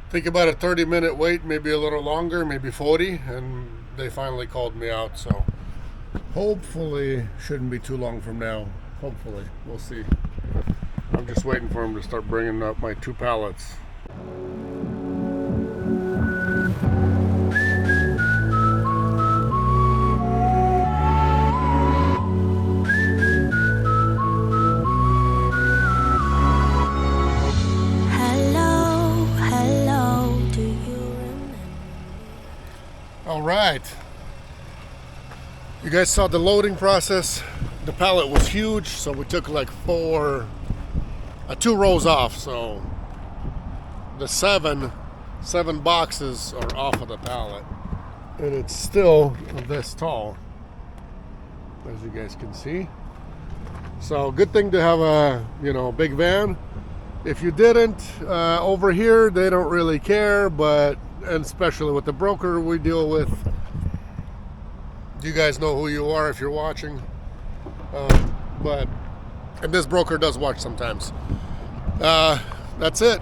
Think about a 30-minute wait, maybe a little longer, maybe 40, and they finally called me out. So hopefully, shouldn't be too long from now. Hopefully, we'll see. I'm just waiting for them to start bringing up my 2 pallets. All right. You guys saw the loading process. The pallet was huge, so we took like 2 rows off. So the seven boxes are off of the pallet, and it's still this tall, as you guys can see. So good thing to have a big van. If you didn't, over here they don't really care, but and especially with the broker we deal with, you guys know who you are if you're watching. And this broker does watch sometimes. That's it.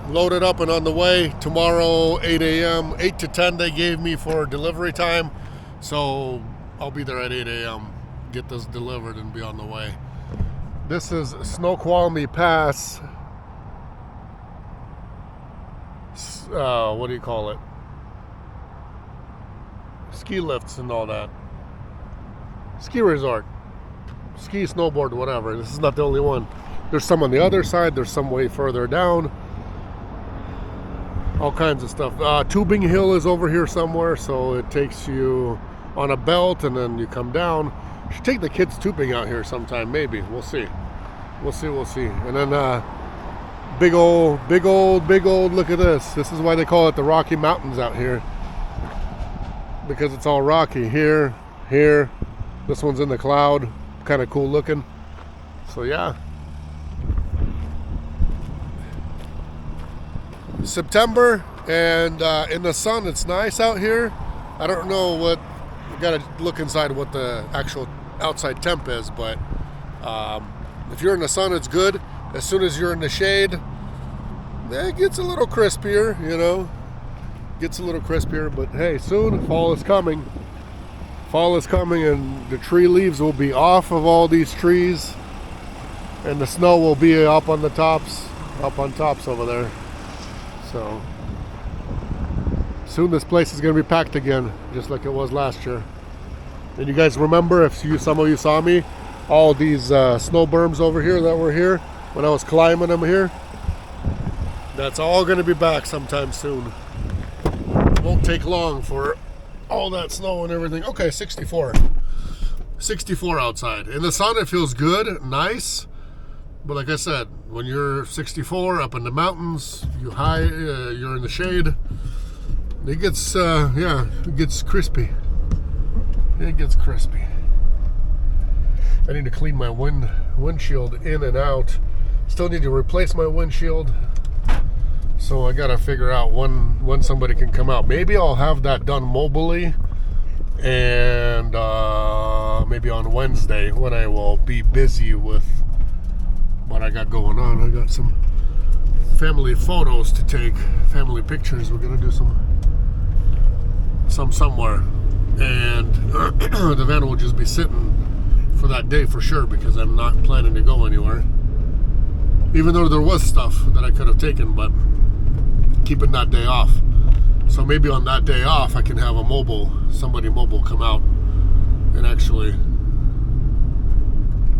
Loaded up and on the way. Tomorrow, 8 a.m. 8 to 10 they gave me for delivery time. So I'll be there at 8 a.m. Get this delivered and be on the way. This is Snoqualmie Pass. What do you call it? Ski lifts and all that. Ski resort. Ski, snowboard, whatever. This is not the only one. There's some on the other side. There's some way further down. All kinds of stuff. Tubing Hill is over here somewhere, so it takes you on a belt and then you come down. You should take the kids tubing out here sometime, maybe. We'll see. We'll see. And then big old, look at this. This is why they call it the Rocky Mountains out here. Because it's all rocky. Here. This one's in the cloud. Kind of cool looking. So yeah. September, and in the sun it's nice out here. I don't know we gotta look inside what the actual outside temp is, but if you're in the sun it's good. As soon as you're in the shade, it gets a little crispier, but hey, soon fall is coming. And the tree leaves will be off of all these trees, and the snow will be up on tops over there. So soon this place is going to be packed again, just like it was last year. And you guys remember, some of you saw me, all these snow berms over here that were here when I was climbing them here, that's all going to be back sometime soon. It won't take long for all that snow and everything. Okay, 64 outside. In the sun it feels good, nice. But like I said, when you're 64 up in the mountains, you're in the shade, it gets crispy. It gets crispy. I need to clean my windshield in and out. Still need to replace my windshield. So I gotta figure out when somebody can come out. Maybe I'll have that done mobily, and maybe on Wednesday when I will be busy with what I got going on. I got some family photos to take, family pictures. We're gonna do some somewhere, and the van will just be sitting for that day for sure, because I'm not planning to go anywhere. Even though there was stuff that I could have taken, but keeping that day off. So maybe on that day off I can have somebody mobile come out and actually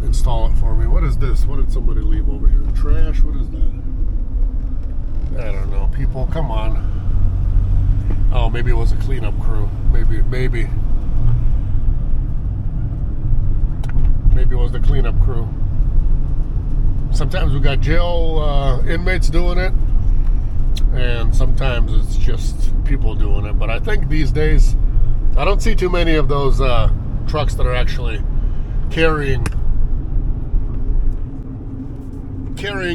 install it for me. What is this? What did somebody leave over here? Trash? What is that? I don't know. People, come on. Oh, maybe it was a cleanup crew. Maybe it was the cleanup crew. Sometimes we got jail inmates doing it, and sometimes it's just people doing it. But I think these days I don't see too many of those trucks that are actually carrying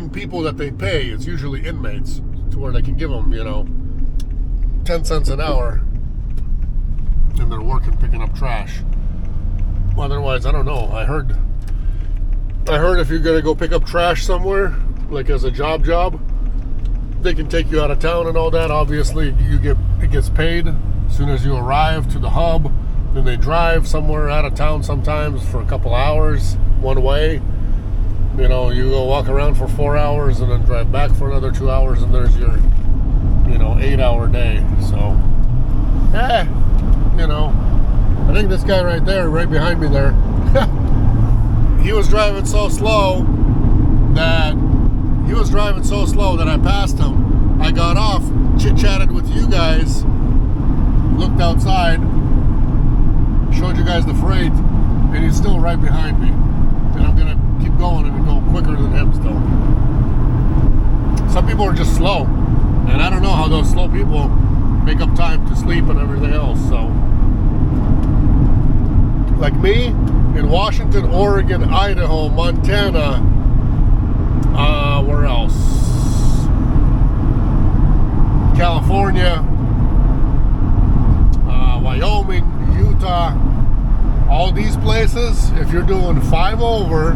people that they pay. It's usually inmates, to where they can give them 10 cents an hour, and they're working picking up trash. Otherwise, I don't know. I heard if you're gonna go pick up trash somewhere, like as a job, they can take you out of town and all that. Obviously, it gets paid as soon as you arrive to the hub. Then they drive somewhere out of town sometimes for a couple hours one way. You know, you go walk around for 4 hours and then drive back for another 2 hours, and there's your, 8-hour day. So, I think this guy right there, right behind me there, he was driving so slow that I passed him. I got off, chit-chatted with you guys, looked outside, showed you guys the freight, and he's still right behind me. And I'm gonna keep going and go quicker than him still. Some people are just slow, and I don't know how those slow people make up time to sleep and everything else. So, like me, in Washington, Oregon, Idaho, Montana, where else? California, Wyoming, Utah, all these places, if you're doing 5 over,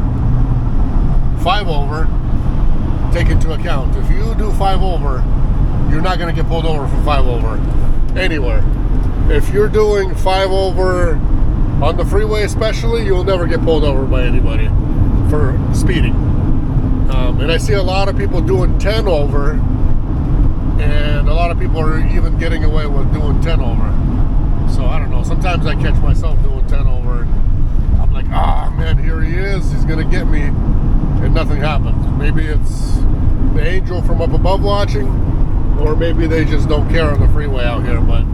take into account. If you do 5 over, you're not going to get pulled over for 5 over anywhere. If you're doing 5 over on the freeway especially, you'll never get pulled over by anybody for speeding. And I see a lot of people doing 10 over, and a lot of people are even getting away with doing 10 over. So I don't know, sometimes I catch myself doing 10 over and I'm like, man, here he is, he's gonna get me, and nothing happens. Maybe it's the angel from up above watching, or maybe they just don't care on the freeway out here. But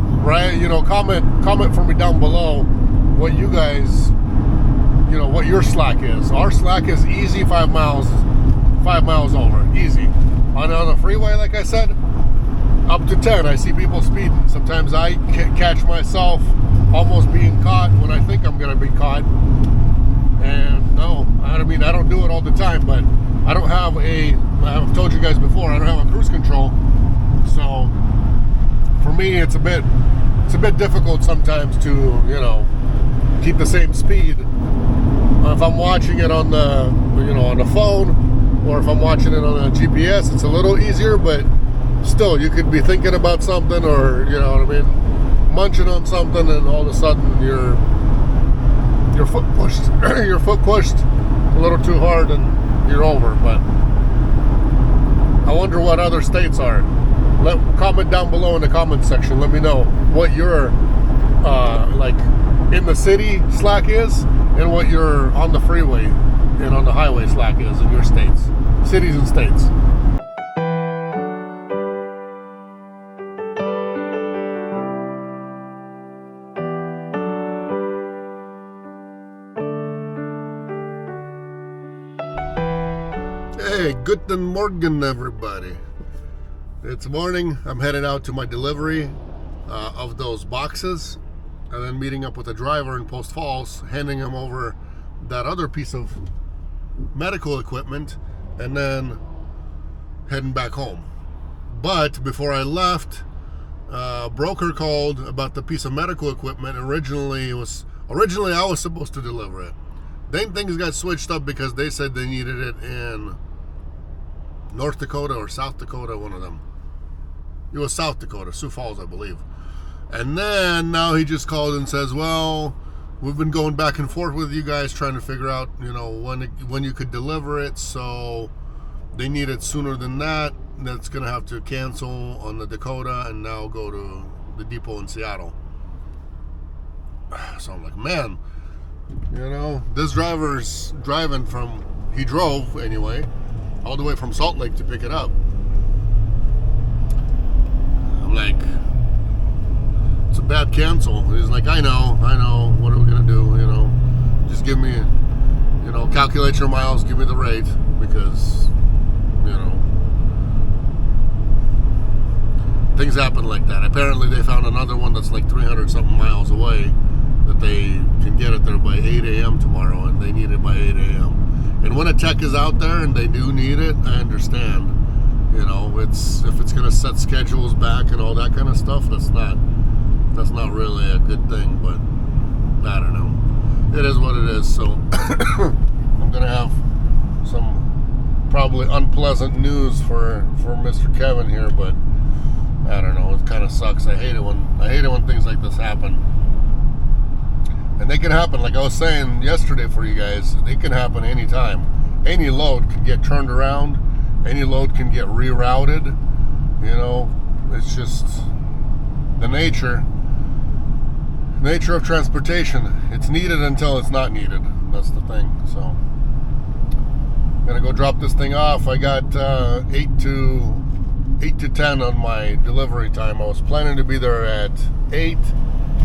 comment for me down below what you guys, what your slack is. Our slack is easy 5 miles over, easy. On the freeway, like I said, up to 10. I see people speeding. Sometimes I catch myself almost being caught when I think I'm going to be caught. And no, I don't do it all the time, but I don't have I've told you guys before, I don't have a cruise control. So for me, it's a bit difficult sometimes to, keep the same speed. If I'm watching it on the, on the phone, or if I'm watching it on a GPS, it's a little easier, but still, you could be thinking about something, or munching on something, and all of a sudden your foot pushed a little too hard, and you're over. But I wonder what other states are. Comment down below in the comment section. Let me know what your in the city slack is, and what your on the freeway and on the highway slack is in your states, cities and states. Hey, guten Morgen, everybody. It's morning. I'm headed out to my delivery of those boxes, and then meeting up with a driver in Post Falls, handing him over that other piece of medical equipment, and then heading back home. But before I left, a broker called about the piece of medical equipment. Originally I was supposed to deliver it. Then things got switched up because they said they needed it in North Dakota or South Dakota, one of them. It was South Dakota, Sioux Falls, I believe. And then now he just called and says, well, we've been going back and forth with you guys trying to figure out, when you could deliver it. So they need it sooner than that. That's going to have to cancel on the Dakota and now go to the depot in Seattle. So I'm like, man, this driver's driving he drove anyway, all the way from Salt Lake to pick it up. I'm like, it's a bad cancel. He's like, I know, what are we gonna do? Just give me, calculate your miles, give me the rate, because things happen like that. Apparently they found another one that's like 300 something miles away that they can get it there by 8 a.m. tomorrow, and they need it by 8 a.m. And when a tech is out there and they do need it, I understand. If it's gonna set schedules back and all that kind of stuff, that's not really a good thing. But I don't know. It is what it is. So I'm gonna have some probably unpleasant news for Mr. Mr. Kevin here, but I don't know. It kind of sucks. I hate it when things like this happen. And they can happen, like I was saying yesterday for you guys, they can happen anytime. Any load can get turned around. Any load can get rerouted. You know, it's just the nature of transportation. It's needed until it's not needed. That's the thing. So I'm gonna go drop this thing off. I got 8 to 10 on my delivery time. I was planning to be there at 8,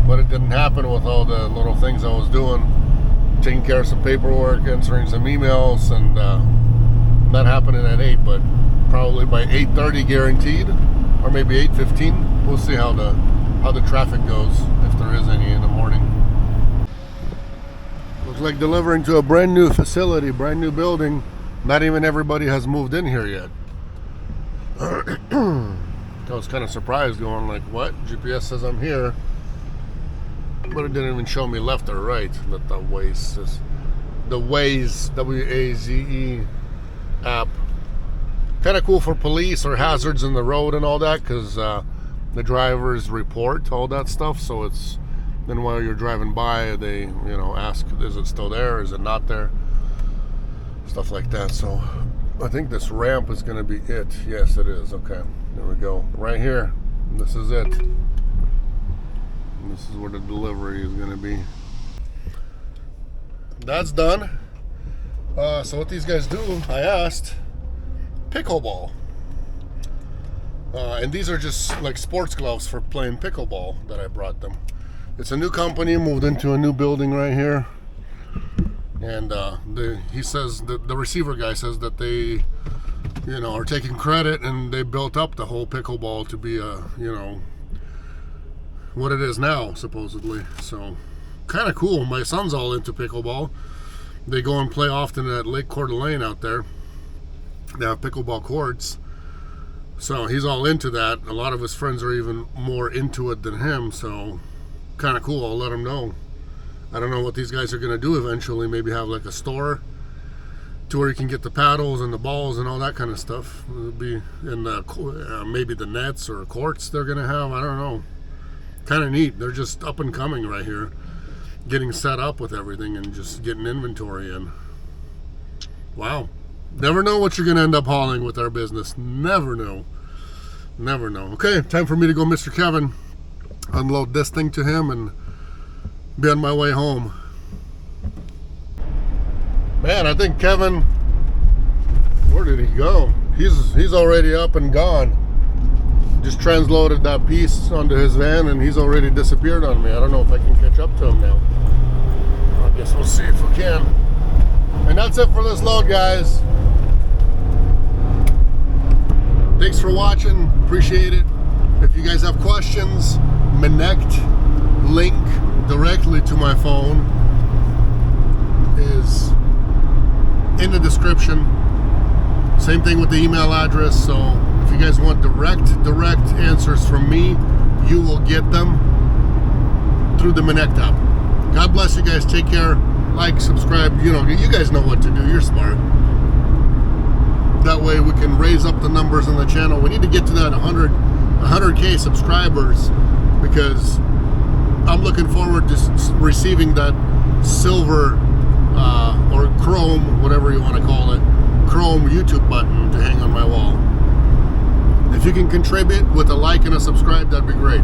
but it didn't happen with all the little things I was doing, taking care of some paperwork, answering some emails, and not happening at 8, but probably by 8:30 guaranteed, or maybe 8:15. We'll see how the traffic goes, if there is any in the morning. Looks like delivering to a brand new facility, brand new building. Not even everybody has moved in here yet. I was kind of surprised, going like, what? GPS says I'm here, but it didn't even show me left or right. That the Waze, W-A-Z-E app. Kind of cool for police or hazards in the road and all that, because the drivers report all that stuff. So it's then while you're driving by, they ask, is it still there? Is it not there? Stuff like that. So I think this ramp is going to be it. Yes, it is. Okay, there we go. Right here. This is it. This is where the delivery is going to be. That's done. So what these guys do, I asked, pickleball. And these are just like sports gloves for playing pickleball that I brought them. It's a new company, moved into a new building right here. And he says, the receiver guy says that they, are taking credit, and they built up the whole pickleball to be a, what it is now, supposedly. So kind of cool. My son's all into pickleball. They go and play often at Lake Coeur d'Alene out there. They have pickleball courts. So he's all into that. A lot of his friends are even more into it than him. So kind of cool. I'll let him know. I don't know what these guys are going to do eventually. Maybe have like a store to where you can get the paddles and the balls and all that kind of stuff. It'll be in the, maybe the nets or courts they're going to have. I don't know. Kind of neat. They're just up and coming right here. Getting set up with everything and just getting inventory in. Wow. Never know what you're going to end up hauling with our business. Never know. Never know. Okay, time for me to go Mr. Kevin. Unload this thing to him and be on my way home. Man, I think Kevin, where did he go? He's already up and gone. Just transloaded that piece onto his van and he's already disappeared on me. I don't know if I can catch up to him now. I guess we'll see if we can. And that's it for this load, guys. Thanks for watching. Appreciate it. If you guys have questions, Connect link directly to my phone is in the description. Same thing with the email address. So if you guys want direct answers from me, you will get them through the Connect app. God bless you guys. Take care. Like, subscribe. You guys know what to do. You're smart. That way we can raise up the numbers on the channel. We need to get to that 100K subscribers, because I'm looking forward to receiving that silver or chrome, whatever you want to call it, chrome YouTube button to hang on my wall. If you can contribute with a like and a subscribe, that'd be great.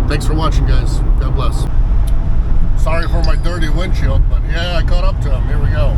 Thanks for watching, guys. God bless. Sorry for my dirty windshield, but yeah, I caught up to him. Here we go.